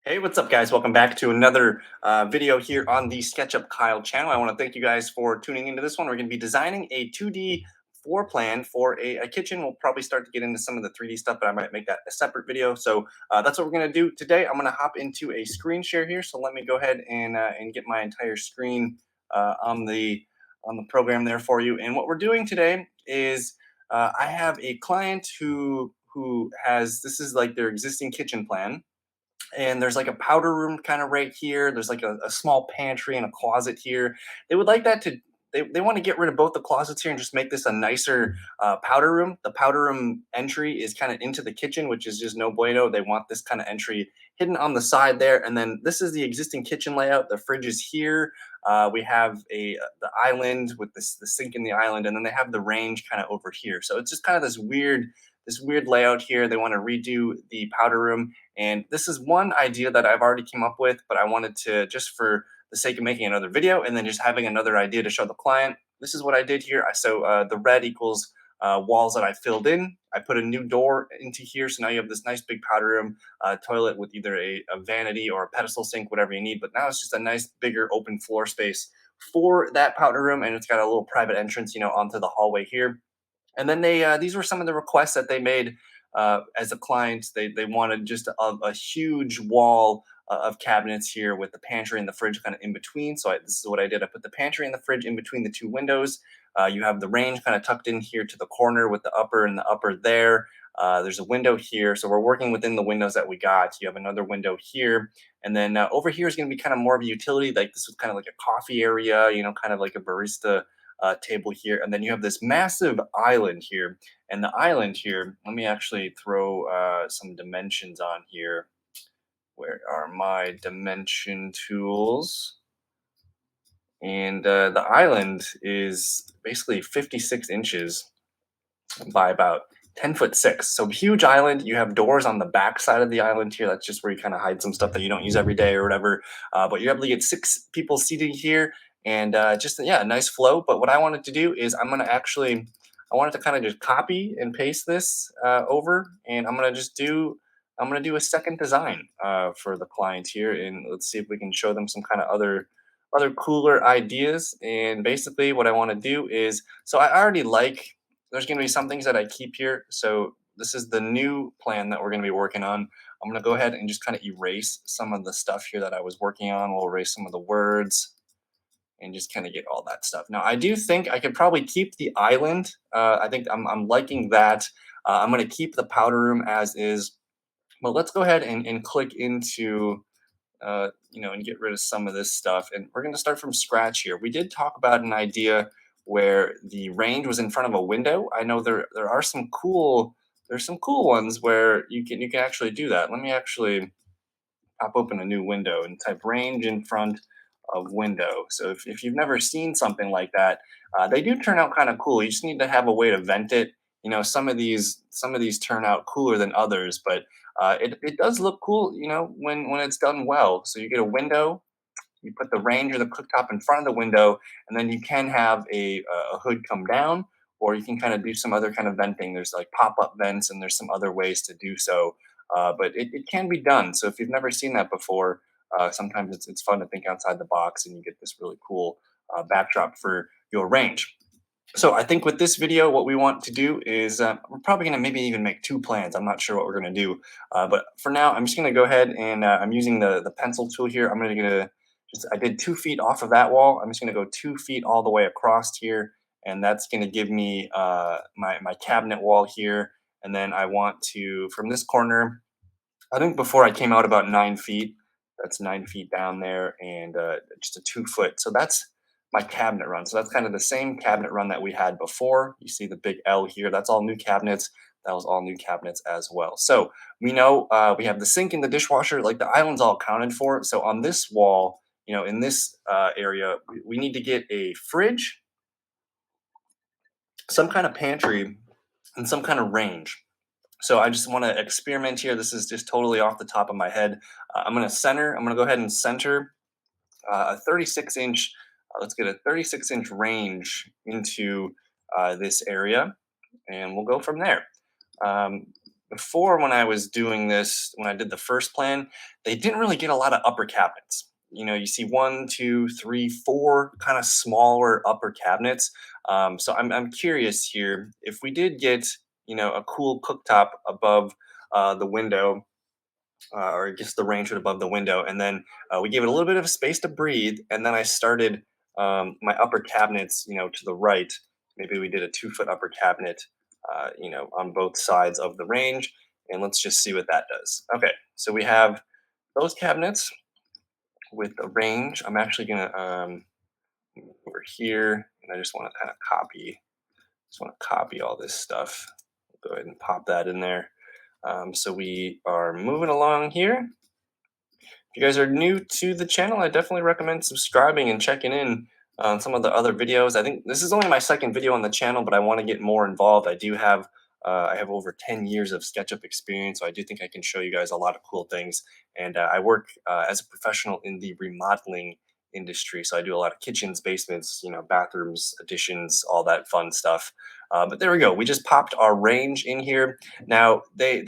Hey, what's up, guys? Welcome back to another video here on the SketchUp Kyle channel. I want to thank you guys for tuning into this one. We're going to be designing a 2D floor plan for a kitchen. We'll probably start to get into some of the 3D stuff, but I might make that a separate video. So that's what we're going to do today. I'm going to hop into a screen share here. So let me go ahead and get my entire screen on the program there for you. And what we're doing today is I have a client who has, this is like their existing kitchen plan, and there's like a powder room kind of right here. There's like a small pantry and a closet here. They would like that to they want to get rid of both the closets here and just make this a nicer powder room. The powder room entry is kind of into the kitchen, which is just no bueno. They want this kind of entry hidden on the side there. And then this is the existing kitchen layout. The fridge is here. We have the island with the sink in the island, and then they have the range kind of over here. So it's just kind of this weird layout here. They want to redo the powder room, and this is one idea that I've already came up with, but I wanted to, just for the sake of making another video and then just having another idea to show the client. This is what I did here. The red equals walls that I filled in. I put a new door into here. So now you have this nice big powder room toilet with either a vanity or a pedestal sink, whatever you need. But now it's just a nice bigger open floor space for that powder room. And it's got a little private entrance, onto the hallway here. And then these were some of the requests that they made as a client. They wanted just a huge wall of cabinets here with the pantry and the fridge kind of in between. So this is what I did. I put the pantry and the fridge in between the two windows. You have the range kind of tucked in here to the corner with the upper and the upper there. There's a window here. So we're working within the windows that we got. You have another window here. And then over here is going to be kind of more of a utility. Like this was kind of like a coffee area, kind of like a barista table here. And then you have this massive island here. And the island here, let me actually throw some dimensions on here. Where are my dimension tools? And the island is basically 56 inches by about 10'6". So huge island. You have doors on the back side of the island here. That's just where you kind of hide some stuff that you don't use every day or whatever. But you're able to get 6 people seated here, and just yeah, a nice flow. But what I wanted to do is I wanted to kind of just copy and paste this over, and I'm gonna do a second design for the client here, and let's see if we can show them some kind of other cooler ideas. And basically, what I want to do is, so I already like, there's going to be some things that I keep here. So this is the new plan that we're going to be working on. I'm going to go ahead and just kind of erase some of the stuff here that I was working on. We'll erase some of the words and just kind of get all that stuff. Now, I do think I could probably keep the island. I think I'm liking that. I'm going to keep the powder room as is. But let's go ahead and click into, and get rid of some of this stuff. And we're going to start from scratch here. We did talk about an idea where the range was in front of a window. I know there are there's some cool ones where you can actually do that. Let me actually pop open a new window and type range in front of window. So if you've never seen something like that, they do turn out kind of cool. You just need to have a way to vent it. Some of these turn out cooler than others, but it does look cool, when it's done well. So you get a window, you put the range or the cooktop in front of the window, and then you can have a hood come down, or you can kind of do some other kind of venting. There's like pop-up vents, and there's some other ways to do so. But it can be done. So if you've never seen that before, sometimes it's fun to think outside the box, and you get this really cool backdrop for your range. So I think with this video, what we want to do is we're probably going to maybe even make two plans. I'm not sure what we're going to do, but for now, I'm just going to go ahead and I'm using the pencil tool here. I did 2 feet off of that wall. I'm just going to go 2 feet all the way across here, and that's going to give me my cabinet wall here. And then I want to, from this corner, I think before I came out about 9 feet. That's 9 feet down there, and just a 2 foot. So that's my cabinet run. So that's kind of the same cabinet run that we had before. You see the big L here. That's all new cabinets. That was all new cabinets as well. So we know we have the sink and the dishwasher. Like the island's all accounted for. So on this wall, in this area, we need to get a fridge, some kind of pantry, and some kind of range. So I just want to experiment here. This is just totally off the top of my head. I'm going to go ahead and center a 36-inch. Let's get a 36-inch range into this area, and we'll go from there. Um, before, when I was doing this, when I did the first plan, they didn't really get a lot of upper cabinets. You see one, two, three, four kind of smaller upper cabinets. So I'm curious here if we did get a cool cooktop above the window, or just the range hood above the window, and then we gave it a little bit of space to breathe, and then I started my upper cabinets, to the right. Maybe we did a 2 foot upper cabinet, on both sides of the range, and let's just see what that does. Okay, so we have those cabinets with the range. I'm actually gonna move over here, and I just want to kind of copy all this stuff. Go ahead and pop that in there. So we are moving along here. If you guys are new to the channel, I definitely recommend subscribing and checking in on some of the other videos. I think this is only my second video on the channel, but I want to get more involved. I have over 10 years of SketchUp experience, so I do think I can show you guys a lot of cool things. And I work as a professional in the remodeling industry, so I do a lot of kitchens, basements, bathrooms, additions, all that fun stuff. But there we go. We just popped our range in here. Now they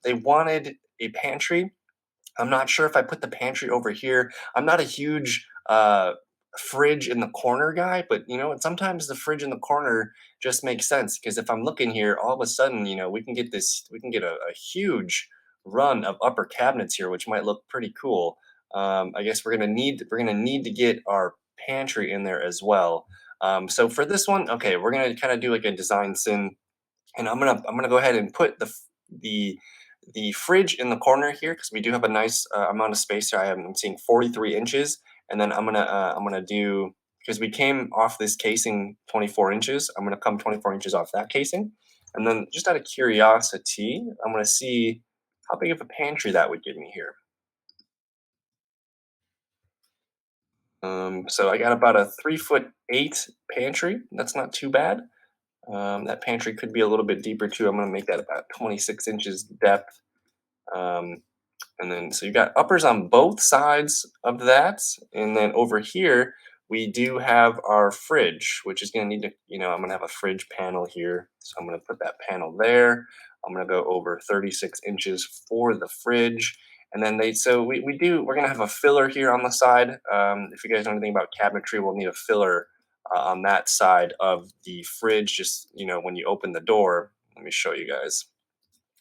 wanted a pantry. I'm not sure if I put the pantry over here. I'm not a huge fridge in the corner guy, but you know what? Sometimes the fridge in the corner just makes sense because if I'm looking here, all of a sudden, we can get a huge run of upper cabinets here, which might look pretty cool. I guess we're gonna need to get our pantry in there as well. So for this one, okay, we're gonna kind of do like a design sim, and I'm gonna go ahead and put the the fridge in the corner here because we do have a nice amount of space here. I'm seeing 43 inches, and then I'm gonna do, because we came off this casing 24 inches. I'm gonna come 24 inches off that casing, and then just out of curiosity, I'm gonna see how big of a pantry that would give me here. So I got about a 3'8" pantry. That's not too bad. That pantry could be a little bit deeper too. I'm gonna make that about 26 inches depth. Um, and then, so you got uppers on both sides of that. And then over here, we do have our fridge, which is going to need to, I'm going to have a fridge panel here. So I'm going to put that panel there. I'm going to go over 36 inches for the fridge. And then we're going to have a filler here on the side. If you guys know anything about cabinetry, we'll need a filler on that side of the fridge. Just, when you open the door, let me show you guys.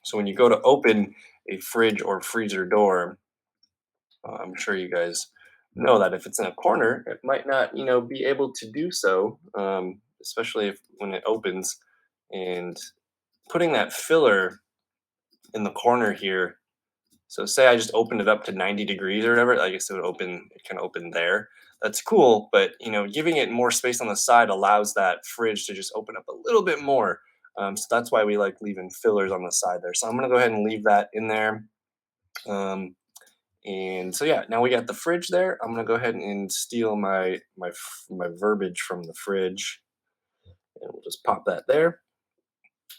So when you go to open a fridge or freezer door, I'm sure you guys know that if it's in a corner, it might not, be able to do so, especially if when it opens. And putting that filler in the corner here. So say I just opened it up to 90 degrees or whatever, I guess it can open there. That's cool, but giving it more space on the side allows that fridge to just open up a little bit more. So that's why we like leaving fillers on the side there. So I'm gonna go ahead and leave that in there. Um, and so yeah, now we got the fridge there. I'm gonna go ahead and steal my verbiage from the fridge, and we'll just pop that there.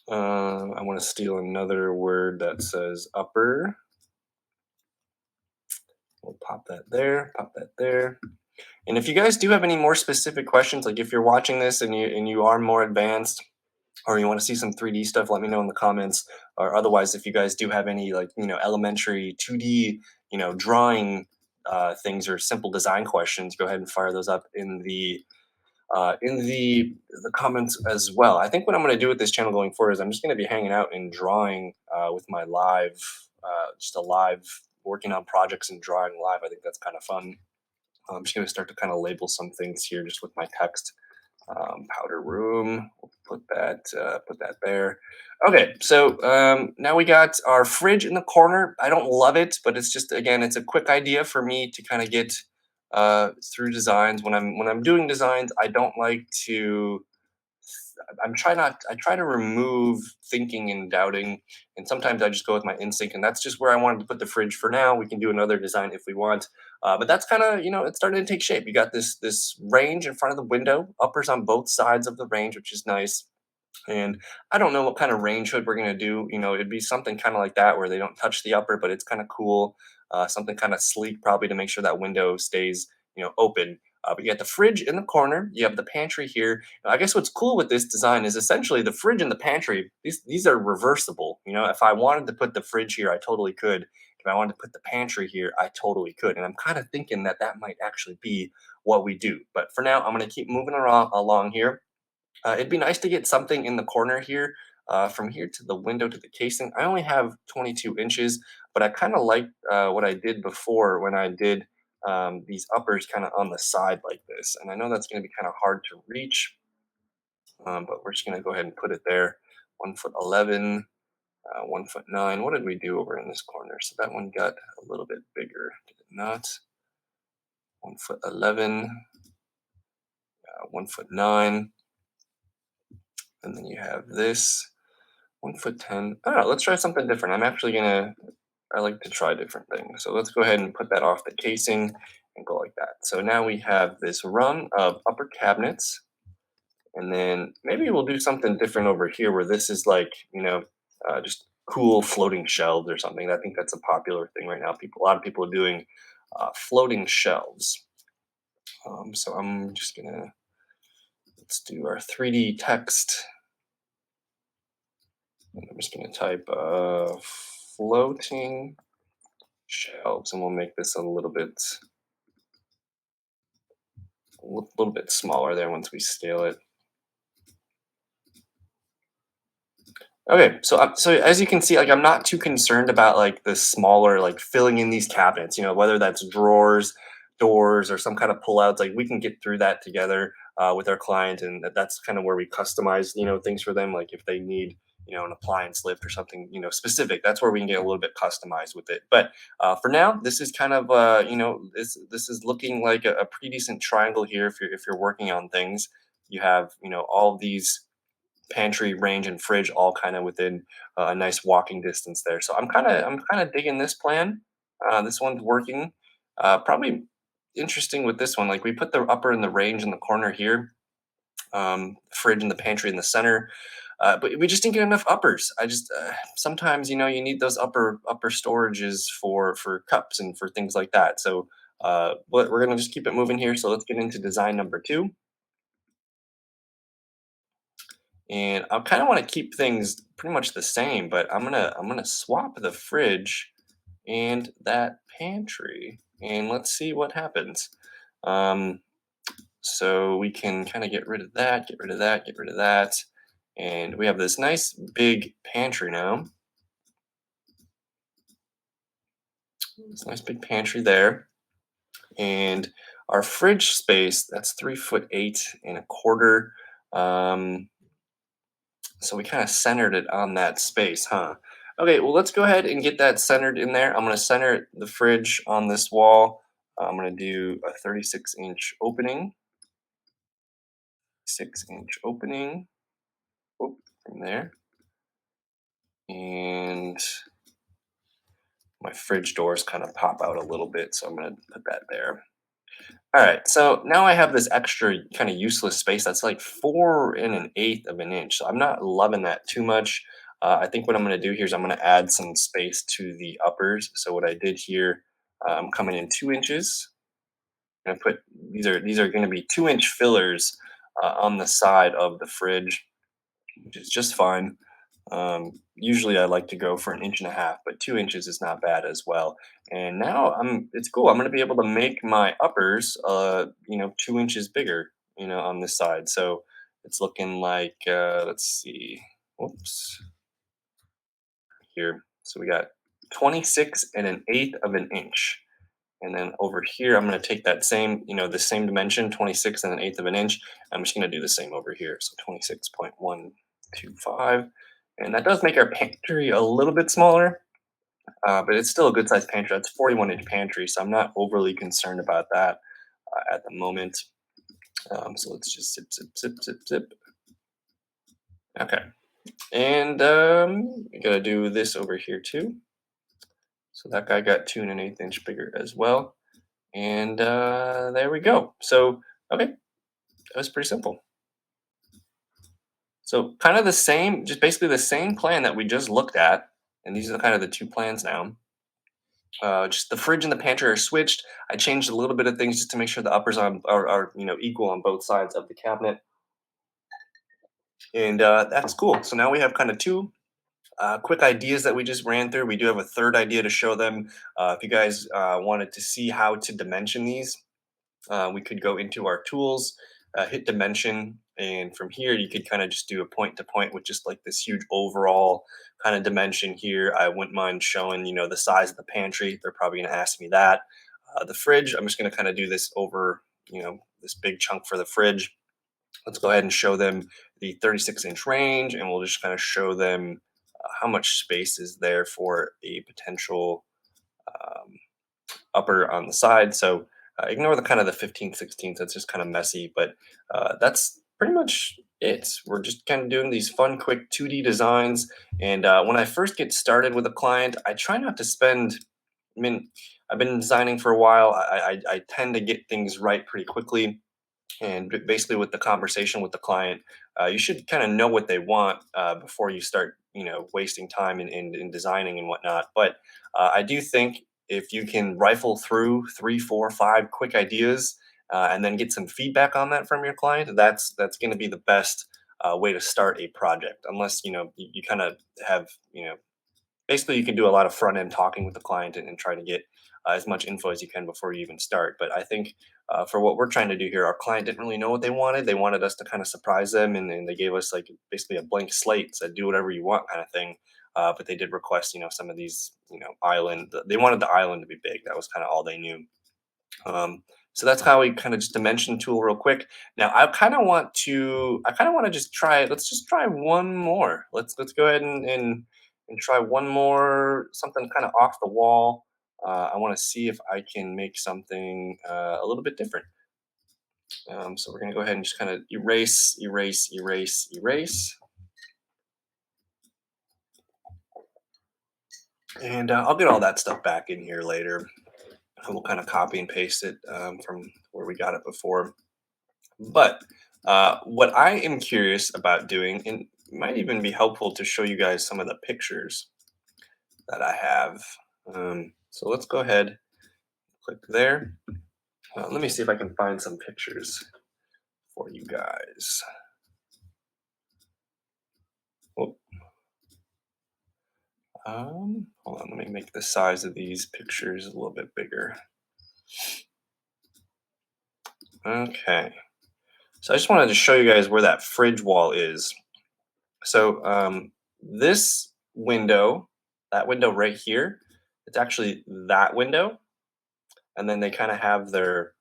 I want to steal another word that says upper. We'll pop that there. Pop that there. And if you guys do have any more specific questions, like if you're watching this and you are more advanced, or you want to see some 3D stuff, let me know in the comments. Or otherwise, if you guys do have any like elementary 2D drawing things or simple design questions, go ahead and fire those up in the comments as well. I think what I'm going to do with this channel going forward is I'm just going to be hanging out and drawing with my live, just a live working on projects and drawing live. I think that's kind of fun. I'm just going to start to kind of label some things here just with my text. Powder room. We'll put that there. Okay, so now we got our fridge in the corner. I don't love it, but it's just, again, it's a quick idea for me to kind of get through designs. When I'm doing designs, I don't like to. I try to remove thinking and doubting, and sometimes I just go with my instinct, and that's just where I wanted to put the fridge for now. We can do another design if we want, but that's kind of, it's starting to take shape. You got this range in front of the window, uppers on both sides of the range, which is nice. And I don't know what kind of range hood we're gonna do. It'd be something kind of like that where they don't touch the upper, but it's kind of cool. Something kind of sleek, probably to make sure that window stays, open. But you got the fridge in the corner. You have the pantry here. I guess what's cool with this design is essentially the fridge and the pantry. These are reversible. If I wanted to put the fridge here, I totally could. If I wanted to put the pantry here, I totally could. And I'm kind of thinking that that might actually be what we do. But for now, I'm going to keep moving along here. It'd be nice to get something in the corner here. From here to the window to the casing, I only have 22 inches, but I kind of like what I did before when I did these uppers kind of on the side like this. And I know that's going to be kind of hard to reach, but we're just going to go ahead and put it there. 1 foot 11, 1 foot 9. What did we do over in this corner? So that one got a little bit bigger, did it not? 1 foot 11, 1 foot 9, and then you have this 1 foot 10. I don't know. Let's try something different. I like to try different things. So let's go ahead and put that off the casing and go like that. So now we have this run of upper cabinets. And then maybe we'll do something different over here where this is like, just cool floating shelves or something. I think that's a popular thing right now. A lot of people are doing floating shelves. So let's do our 3D text. And I'm just gonna type floating shelves, and we'll make this a little bit smaller there once we scale it. Okay, so as you can see, like I'm not too concerned about like the smaller, like filling in these cabinets. Whether that's drawers, doors, or some kind of pullouts. Like we can get through that together with our client, and that's kind of where we customize, things for them. Like if they need, an appliance lift or something, specific. That's where we can get a little bit customized with it. But for now, this is kind of, this is looking like a pretty decent triangle here. If you're working on things, you have, all of these pantry, range, and fridge all kind of within a nice walking distance there. So I'm kind of digging this plan. This one's working. Probably interesting with this one. Like we put the upper and the range in the corner here, fridge and the pantry in the center. But we just didn't get enough uppers. I just sometimes you need those upper storages for cups and for things like that. So but we're gonna just keep it moving here. So let's get into design number two. And I kind of want to keep things pretty much the same, but I'm gonna swap the fridge and that pantry, and let's see what happens. Um, so we can kind of get rid of that, get rid of that, get rid of that, and we have this nice big pantry now. This nice big pantry there, and our fridge space, that's 3 foot 8 1/4. Um, So we kind of centered it on that space, huh? Okay, well, let's go ahead and get that centered in there. I'm going to center the fridge on this wall. I'm going to do a 36-inch opening, 6-inch opening, whoop, from there. And my fridge doors kind of pop out a little bit, so I'm going to put that there. All right, so now I have this extra kind of useless space that's like 4 1/8 of an inch. So I'm not loving that too much. I think what I'm going to do here is I'm going to add some space to the uppers. So what I did here, I'm coming in 2 inches. I put these are going to be 2 inch fillers on the side of the fridge, which is just fine. Usually I like to go for an inch and a half, but 2 inches is not bad as well. And now it's cool. I'm going to be able to make my uppers, 2 inches bigger, on this side. So it's looking like, let's see, whoops, here. So we got 26 1/8 of an inch. And then over here, I'm going to take that same, the same dimension, 26 1/8 of an inch. I'm just going to do the same over here. So 26.125. And that does make our pantry a little bit smaller, but it's still a good sized pantry. That's 41-inch pantry. So I'm not overly concerned about that at the moment. So let's just zip, zip, zip, zip, zip. Okay. And we got to do this over here too. So that guy got 2 1/8 inch bigger as well. And there we go. So, okay, that was pretty simple. So kind of the same, just basically the same plan that we just looked at. And these are kind of the two plans now. Just the fridge and the pantry are switched. I changed a little bit of things just to make sure the uppers are equal on both sides of the cabinet, and that's cool. So now we have kind of two quick ideas that we just ran through. We do have a third idea to show them. If you guys wanted to see how to dimension these, we could go into our tools, hit dimension, and from here you could kind of just do a point to point with just like this huge overall kind of dimension here. I wouldn't mind showing, the size of the pantry. They're probably going to ask me that. The fridge, I'm just going to kind of do this over, this big chunk for the fridge. Let's go ahead and show them the 36-inch range, and we'll just kind of show them how much space is there for a potential um, upper on the side. So ignore the kind of the 15 16. That's just kind of messy, but that's pretty much it. We're just kind of doing these fun, quick 2D designs. And when I first get started with a client, I try not to spend, I mean, I've been designing for a while. I tend to get things right pretty quickly, and basically with the conversation with the client, you should kind of know what they want before you start wasting time in designing and whatnot. But I do think if you can rifle through three, four, five quick ideas, and then get some feedback on that from your client, that's going to be the best way to start a project. Unless you kind of have basically you can do a lot of front end talking with the client, and try to get as much info as you can before you even start. But I think for what we're trying to do here, our client didn't really know what they wanted us to kind of surprise them, and they gave us like basically a blank slate, said do whatever you want kind of thing. But they did request some of these island, they wanted the island to be big. That was kind of all they knew. So that's how we kind of just dimension tool real quick. Now I kind of want to just try, let's just try one more. Let's go ahead and try one more, something kind of off the wall. I want to see if I can make something a little bit different. So we're gonna go ahead and just kind of erase, erase, erase, erase. And I'll get all that stuff back in here later. And we'll kind of copy and paste it from where we got it before. But what I am curious about doing, and might even be helpful to show you guys some of the pictures that I have. So let's go ahead, click there. Let me see if I can find some pictures for you guys. Oh, hold on, let me make the size of these pictures a little bit bigger. Okay, so I just wanted to show you guys where that fridge wall is. So this window, that window right here, it's actually that window. And then they kind of have their,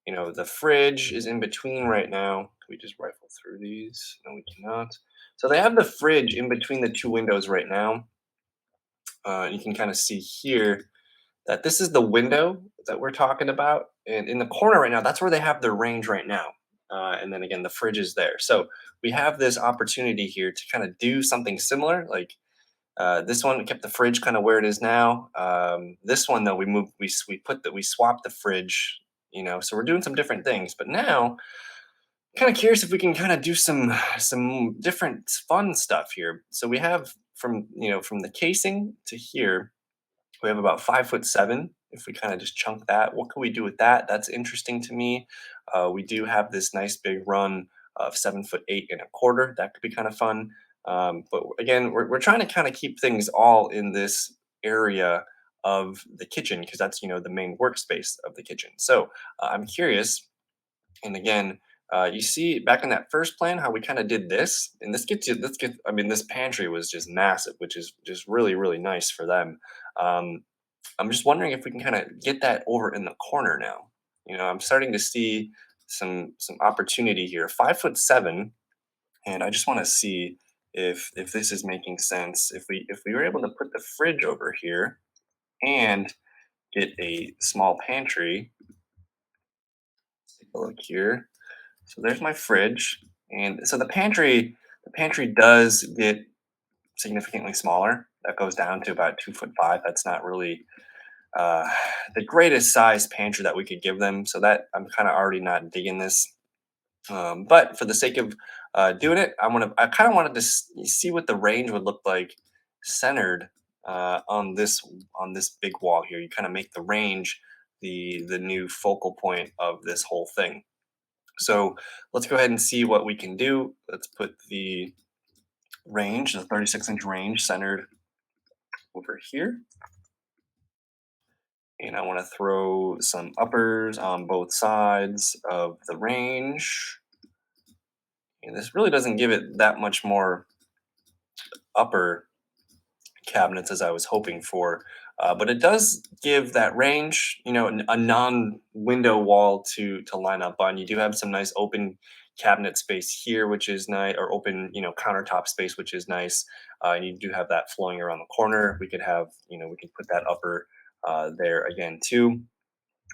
the fridge is in between right now. Can we just rifle through these? No, we cannot. So they have the fridge in between the two windows right now. You can kind of see here that this is the window that we're talking about. And in the corner right now, that's where they have their range right now. And then again, the fridge is there. So we have this opportunity here to kind of do something similar. Like this one, we kept the fridge kind of where it is now. This one though, we moved, we swapped the fridge. So we're doing some different things. But now, kind of curious if we can kind of do some different fun stuff here. So we have from the casing to here, we have about 5'7". If we kind of just chunk that, what can we do with that? That's interesting to me. We do have this nice big run of 7'8.25". That could be kind of fun. But again, we're trying to kind of keep things all in this area of the kitchen, because that's the main workspace of the kitchen. So I'm curious, and again, you see back in that first plan how we kind of did this, and I mean, this pantry was just massive, which is just really really nice for them. Um, I'm just wondering if we can kind of get that over in the corner now. I'm starting to see some opportunity here. 5'7", and I just want to see if this is making sense. If we were able to put the fridge over here and get a small pantry, take a look here. So there's my fridge, and so the pantry does get significantly smaller. That goes down to about 2'5". That's not really the greatest size pantry that we could give them. So that I'm kind of already not digging this. But for the sake of doing it, I kind of wanted to see what the range would look like centered on this big wall here. You kind of make the range the new focal point of this whole thing. So let's go ahead and see what we can do. Let's put the range, the 36-inch range, centered over here. And I want to throw some uppers on both sides of the range. And this really doesn't give it that much more upper cabinets as I was hoping for. But it does give that range, a non-window wall to line up on. You do have some nice open cabinet space here, which is nice, or open, countertop space, which is nice. And you do have that flowing around the corner. We could have, we can put that upper there again too.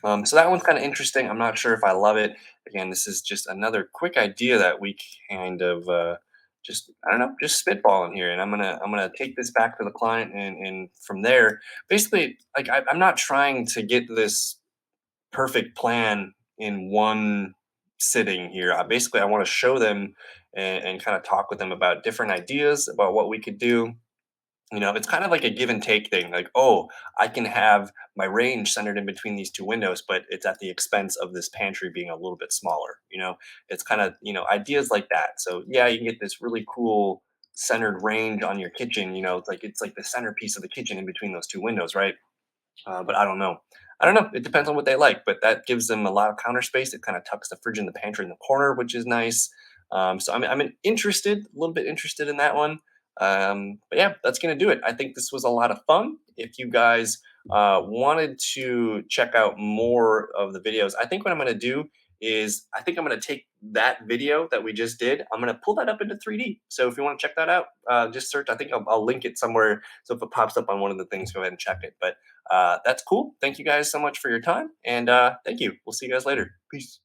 So that one's kind of interesting. I'm not sure if I love it. Again, this is just another quick idea that we kind of just I don't know, just spitballing here, and I'm gonna take this back to the client, and from there, basically, like I'm not trying to get this perfect plan in one sitting here. I want to show them and kind of talk with them about different ideas about what we could do. It's kind of like a give and take thing. Like, oh, I can have my range centered in between these two windows, but it's at the expense of this pantry being a little bit smaller. It's kind of, ideas like that. So yeah, you can get this really cool centered range on your kitchen. It's like the centerpiece of the kitchen in between those two windows, right? But I don't know. I don't know. It depends on what they like, but that gives them a lot of counter space. It kind of tucks the fridge in the pantry in the corner, which is nice. So I'm interested, a little bit interested in that one. But yeah, that's gonna do it. I think this was a lot of fun. If you guys wanted to check out more of the videos, I think what I'm gonna do is I think I'm gonna take that video that we just did. I'm gonna pull that up into 3D. So if you want to check that out, just search. I think I'll link it somewhere. So if it pops up on one of the things, go ahead and check it. But that's cool. Thank you guys so much for your time. And thank you. We'll see you guys later. Peace.